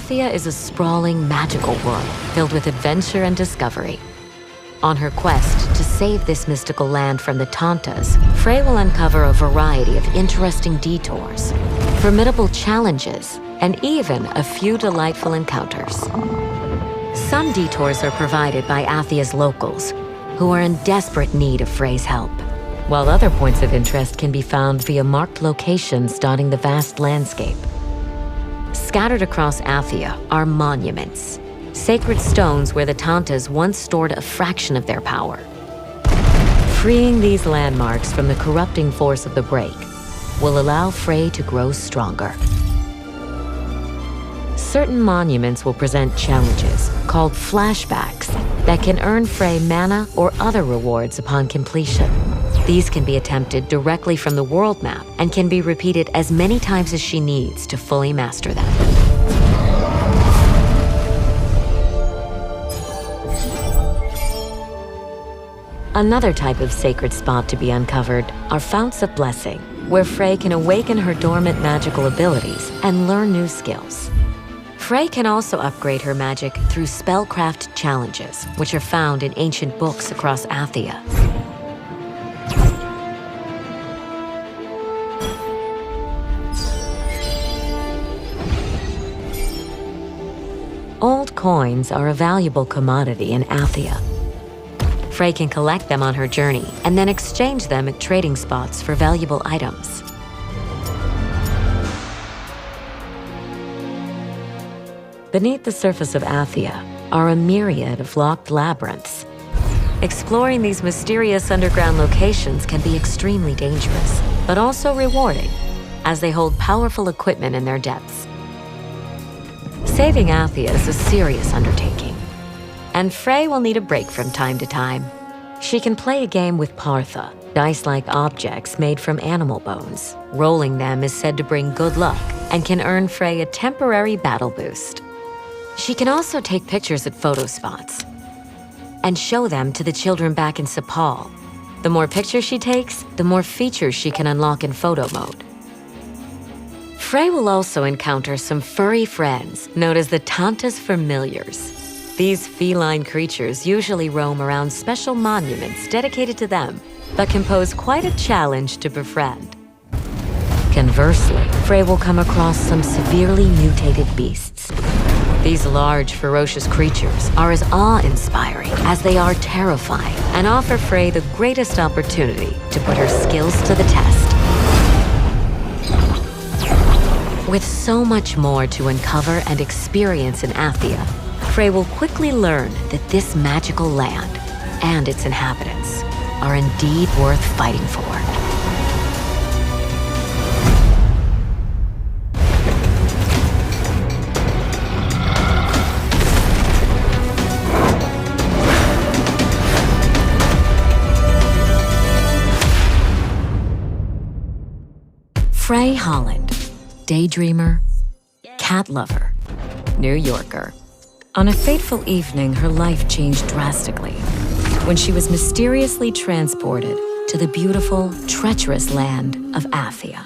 Athia is a sprawling, magical world filled with adventure and discovery. On her quest to save this mystical land from the Tantas, Frey will uncover a variety of interesting detours, formidable challenges, and even a few delightful encounters. Some detours are provided by Athia's locals, who are in desperate need of Frey's help, while other points of interest can be found via marked locations dotting the vast landscape. Scattered across Athia are monuments, sacred stones where the Tantas once stored a fraction of their power. Freeing these landmarks from the corrupting force of the break will allow Frey to grow stronger. Certain monuments will present challenges, called flashbacks, that can earn Frey mana or other rewards upon completion. These can be attempted directly from the world map and can be repeated as many times as she needs to fully master them. Another type of sacred spot to be uncovered are Founts of Blessing, where Frey can awaken her dormant magical abilities and learn new skills. Frey can also upgrade her magic through spellcraft challenges, which are found in ancient books across Athia. Old coins are a valuable commodity in Athia. Frey can collect them on her journey and then exchange them at trading spots for valuable items. Beneath the surface of Athia are a myriad of locked labyrinths. Exploring these mysterious underground locations can be extremely dangerous, but also rewarding, as they hold powerful equipment in their depths. Saving Athia is a serious undertaking, and Frey will need a break from time to time. She can play a game with Partha, dice-like objects made from animal bones. Rolling them is said to bring good luck and can earn Frey a temporary battle boost. She can also take pictures at photo spots and show them to the children back in Sepal. The more pictures she takes, the more features she can unlock in photo mode. Frey will also encounter some furry friends known as the Tanta's Familiars. These feline creatures usually roam around special monuments dedicated to them, but can pose quite a challenge to befriend. Conversely, Frey will come across some severely mutated beasts. These large, ferocious creatures are as awe-inspiring as they are terrifying and offer Frey the greatest opportunity to put her skills to the test. With so much more to uncover and experience in Athia, Frey will quickly learn that this magical land and its inhabitants are indeed worth fighting for. Frey Holland, daydreamer, cat lover, New Yorker. On a fateful evening, her life changed drastically when she was mysteriously transported to the beautiful, treacherous land of Athia.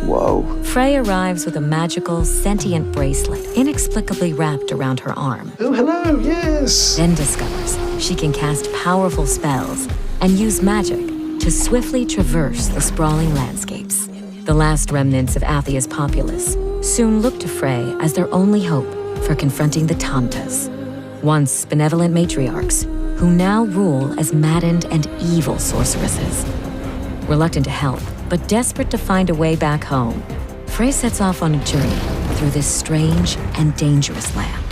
Whoa. Frey arrives with a magical, sentient bracelet inexplicably wrapped around her arm. Oh, hello, yes. Then discovers she can cast powerful spells and use magic to swiftly traverse the sprawling landscapes. The last remnants of Athia's populace soon look to Frey as their only hope for confronting the Tantas, once benevolent matriarchs who now rule as maddened and evil sorceresses. Reluctant to help, but desperate to find a way back home, Frey sets off on a journey through this strange and dangerous land.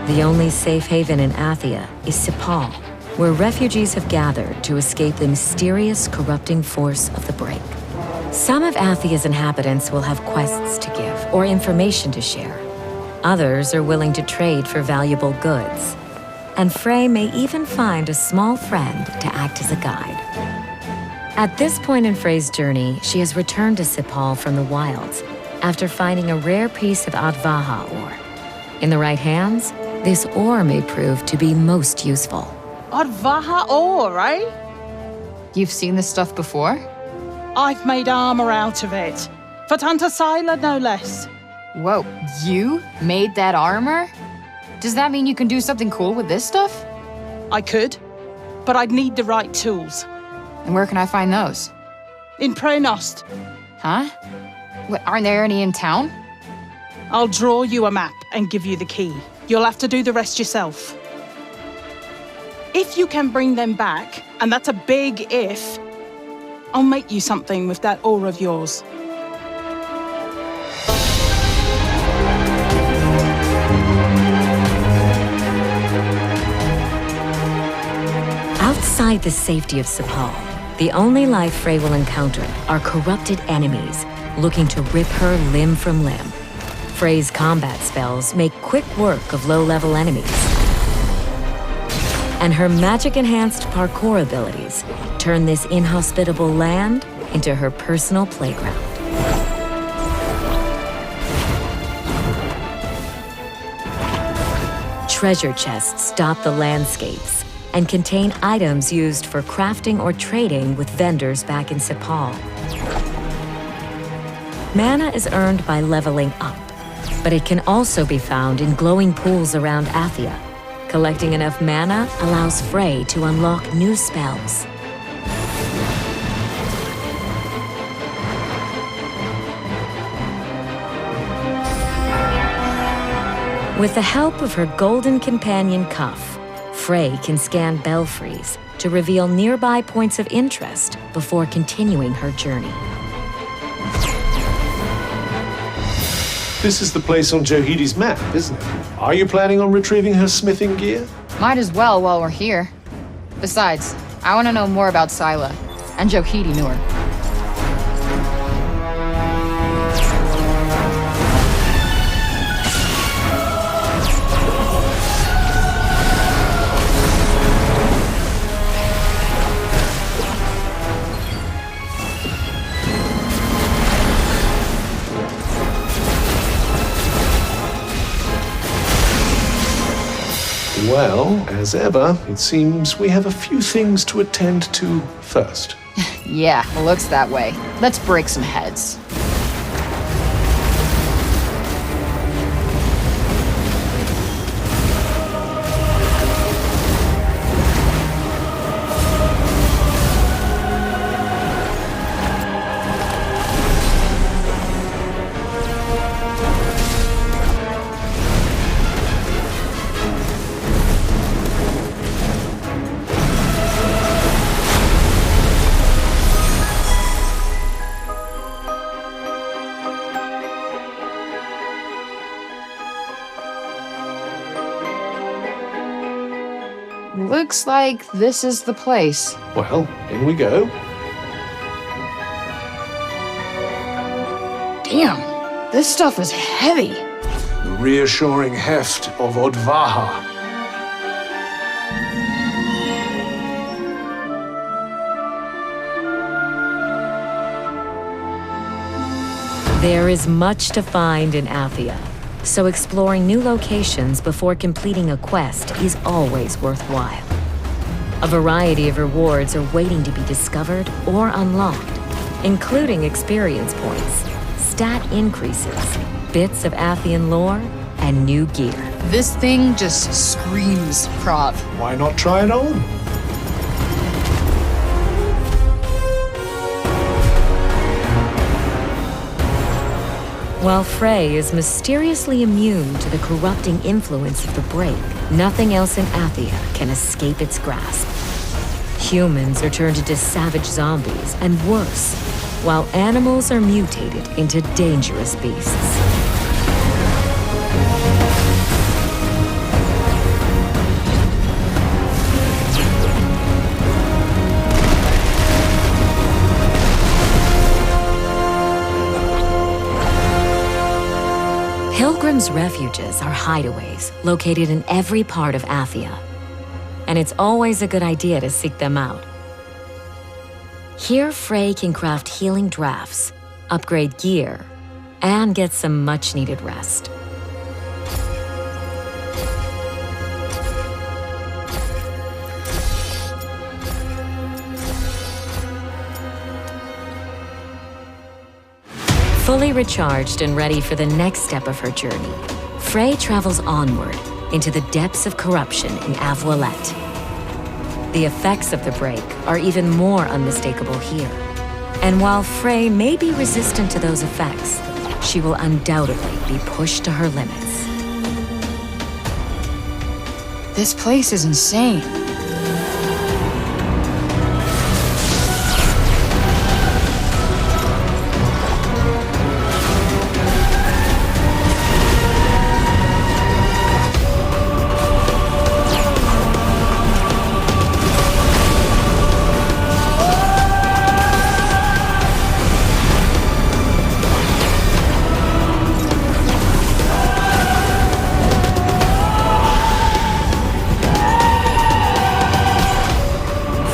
The only safe haven in Athia is Sepal, where refugees have gathered to escape the mysterious, corrupting force of the break. Some of Athia's inhabitants will have quests to give or information to share. Others are willing to trade for valuable goods. And Frey may even find a small friend to act as a guide. At this point in Frey's journey, she has returned to Sepal from the wilds after finding a rare piece of Advaha ore. In the right hands, this ore may prove to be most useful. Advaha ore, right? You've seen this stuff before? I've made armor out of it. For Tanta Sila, no less. Whoa, you made that armor? Does that mean you can do something cool with this stuff? I could, but I'd need the right tools. And where can I find those? In Prenost, Huh? What, aren't there any in town? I'll draw you a map and give you the key. You'll have to do the rest yourself. If you can bring them back, and that's a big if, I'll make you something with that ore of yours. Outside the safety of Sepal, the only life Frey will encounter are corrupted enemies looking to rip her limb from limb. Frey's combat spells make quick work of low-level enemies. And her magic-enhanced parkour abilities turn this inhospitable land into her personal playground. Treasure chests dot the landscapes and contain items used for crafting or trading with vendors back in Sepal. Mana is earned by leveling up, but it can also be found in glowing pools around Athia. Collecting enough mana allows Frey to unlock new spells. With the help of her golden companion Cuff, Frey can scan belfries to reveal nearby points of interest before continuing her journey. This is the place on Johidi's map, isn't it? Are you planning on retrieving her smithing gear? Might as well while we're here. Besides, I want to know more about Sila and Johidi Nur. Well, as ever, it seems we have a few things to attend to first. Yeah, looks that way. Let's break some heads. Looks like this is the place. Well, in we go. Damn, this stuff is heavy. The reassuring heft of Odvaha. There is much to find in Athia, so exploring new locations before completing a quest is always worthwhile. A variety of rewards are waiting to be discovered or unlocked, including experience points, stat increases, bits of Athian lore, and new gear. This thing just screams prov. Why not try it on? While Frey is mysteriously immune to the corrupting influence of the break, nothing else in Athia can escape its grasp. Humans are turned into savage zombies, and worse, while animals are mutated into dangerous beasts. Pilgrims' refuges are hideaways located in every part of Athia, and it's always a good idea to seek them out. Here, Frey can craft healing drafts, upgrade gear, and get some much-needed rest. Fully recharged and ready for the next step of her journey, Frey travels onward into the depths of corruption in Avoilette. The effects of the break are even more unmistakable here. And while Frey may be resistant to those effects, she will undoubtedly be pushed to her limits. This place is insane.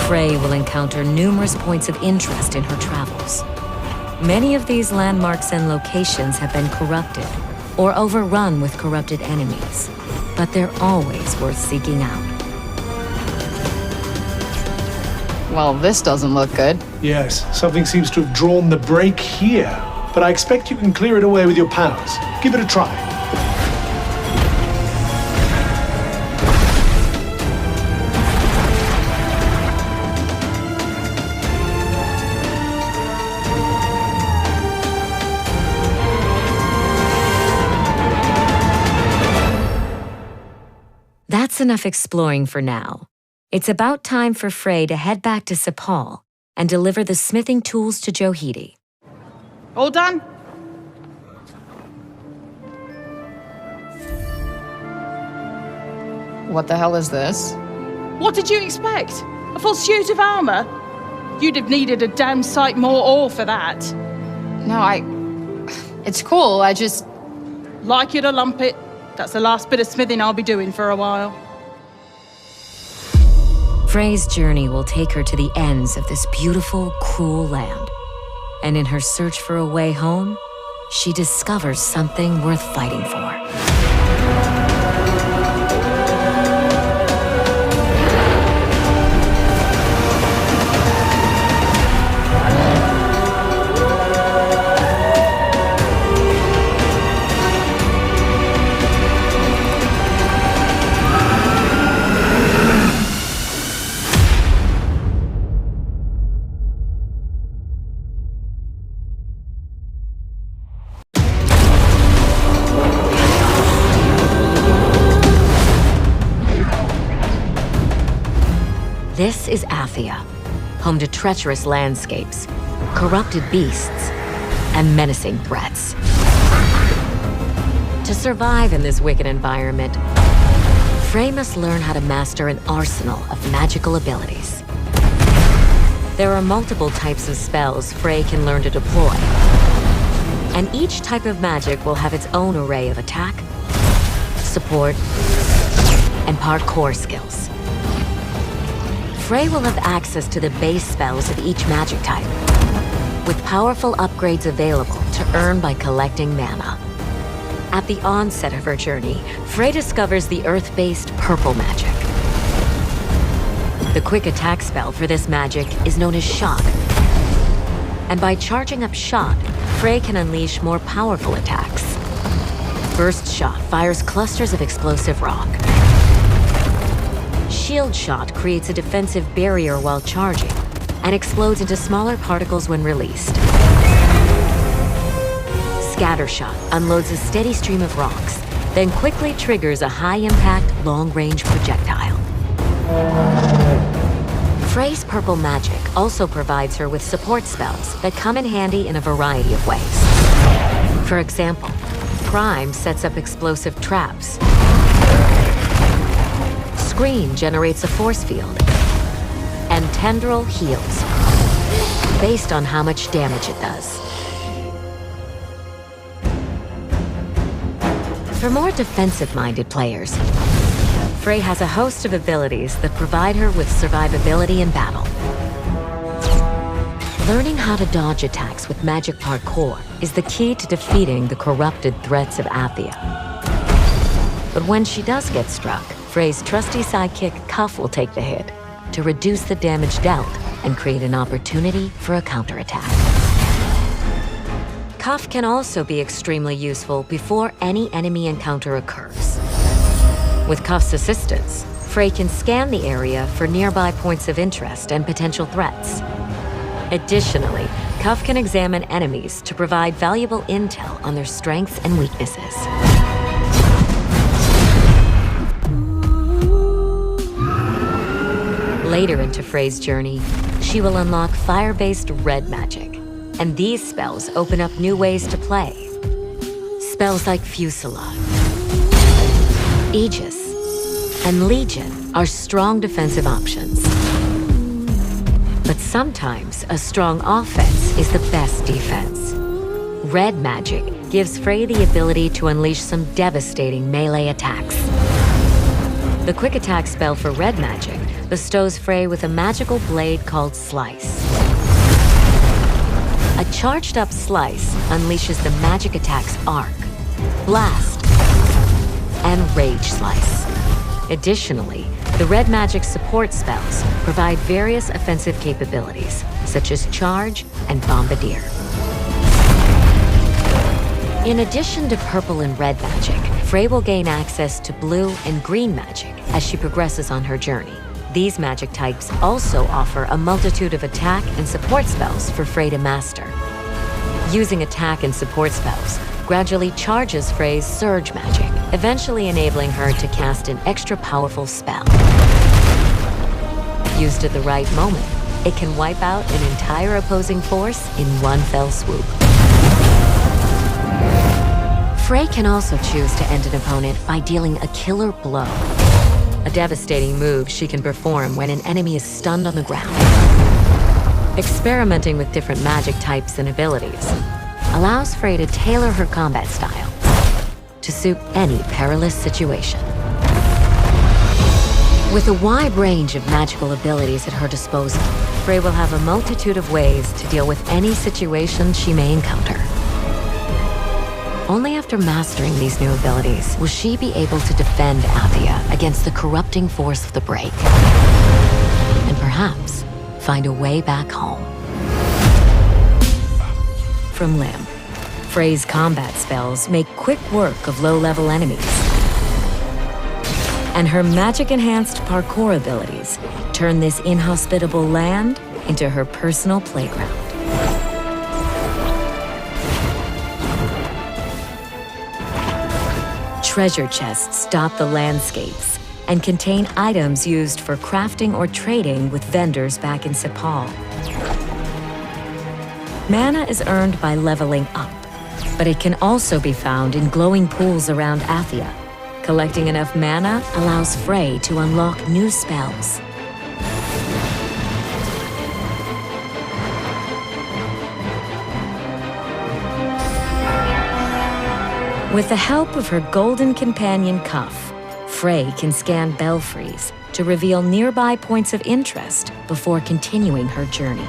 Frey will encounter numerous points of interest in her travels. Many of these landmarks and locations have been corrupted or overrun with corrupted enemies, but they're always worth seeking out. Well, this doesn't look good. Yes, something seems to have drawn the break here. But I expect you can clear it away with your powers. Give it a try. That's enough exploring for now. It's about time for Frey to head back to Sepal and deliver the smithing tools to Johidi. All done? What the hell is this? What did you expect? A full suit of armor? You'd have needed a damn sight more ore for that. No, It's cool, I just... Like it or lump it, that's the last bit of smithing I'll be doing for a while. Frey's journey will take her to the ends of this beautiful, cruel land. And in her search for a way home, she discovers something worth fighting for. This is Athia, home to treacherous landscapes, corrupted beasts, and menacing threats. To survive in this wicked environment, Frey must learn how to master an arsenal of magical abilities. There are multiple types of spells Frey can learn to deploy, and each type of magic will have its own array of attack, support, and parkour skills. Frey will have access to the base spells of each magic type, with powerful upgrades available to earn by collecting mana. At the onset of her journey, Frey discovers the earth-based purple magic. The quick attack spell for this magic is known as Shock. And by charging up Shock, Frey can unleash more powerful attacks. Burst Shot fires clusters of explosive rock. Shield Shot creates a defensive barrier while charging and explodes into smaller particles when released. Scatter Shot unloads a steady stream of rocks, then quickly triggers a high-impact, long-range projectile. Frey's purple magic also provides her with support spells that come in handy in a variety of ways. For example, Prime sets up explosive traps. Screen generates a force field, and Tendril heals, based on how much damage it does. For more defensive-minded players, Frey has a host of abilities that provide her with survivability in battle. Learning how to dodge attacks with magic parkour is the key to defeating the corrupted threats of Athia. But when she does get struck, Frey's trusty sidekick Cuff will take the hit to reduce the damage dealt and create an opportunity for a counterattack. Cuff can also be extremely useful before any enemy encounter occurs. With Cuff's assistance, Frey can scan the area for nearby points of interest and potential threats. Additionally, Cuff can examine enemies to provide valuable intel on their strengths and weaknesses. Later into Frey's journey, she will unlock fire-based red magic, and these spells open up new ways to play. Spells like Fusillade, Aegis, and Legion are strong defensive options. But sometimes a strong offense is the best defense. Red magic gives Frey the ability to unleash some devastating melee attacks. The quick attack spell for red magic bestows Frey with a magical blade called Slice. A charged-up Slice unleashes the magic attacks Arc, Blast, and Rage Slice. Additionally, the red magic support spells provide various offensive capabilities, such as Charge and Bombardier. In addition to purple and red magic, Frey will gain access to blue and green magic as she progresses on her journey. These magic types also offer a multitude of attack and support spells for Frey to master. Using attack and support spells gradually charges Frey's surge magic, eventually enabling her to cast an extra powerful spell. Used at the right moment, it can wipe out an entire opposing force in one fell swoop. Frey can also choose to end an opponent by dealing a killer blow, a devastating move she can perform when an enemy is stunned on the ground. Experimenting with different magic types and abilities allows Frey to tailor her combat style to suit any perilous situation. With a wide range of magical abilities at her disposal, Frey will have a multitude of ways to deal with any situation she may encounter. Only after mastering these new abilities will she be able to defend Athia against the corrupting force of the break, and perhaps find a way back home. From Lim, Frey's combat spells make quick work of low-level enemies, and her magic-enhanced parkour abilities turn this inhospitable land into her personal playground. Treasure chests dot the landscapes and contain items used for crafting or trading with vendors back in Sepal. Mana is earned by leveling up, but it can also be found in glowing pools around Athia. Collecting enough mana allows Frey to unlock new spells. With the help of her golden companion Cuff, Frey can scan belfries to reveal nearby points of interest before continuing her journey.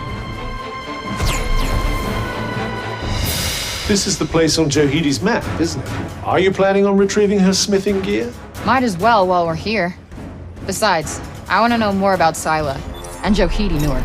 This is the place on Johidi's map, isn't it? Are you planning on retrieving her smithing gear? Might as well while we're here. Besides, I want to know more about Scylla and Johidi Nur.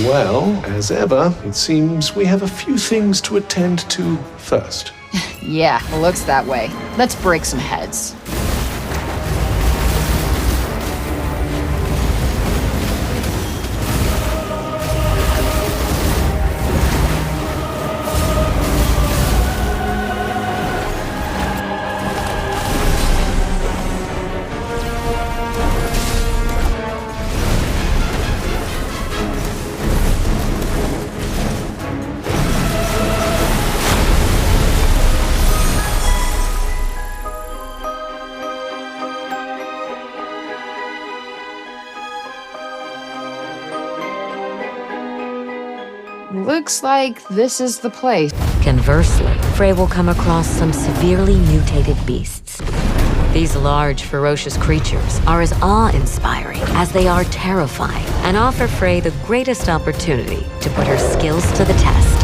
Well, as ever, it seems we have a few things to attend to first. Yeah, it looks that way. Let's break some heads. Looks like this is the place. Conversely, Frey will come across some severely mutated beasts. These large, ferocious creatures are as awe-inspiring as they are terrifying and offer Frey the greatest opportunity to put her skills to the test.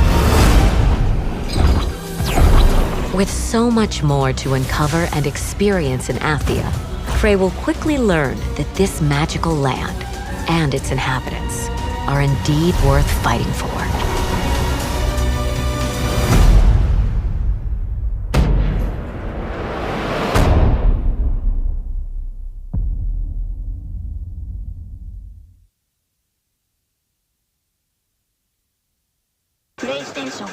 With so much more to uncover and experience in Athia, Frey will quickly learn that this magical land and its inhabitants are indeed worth fighting for. PlayStation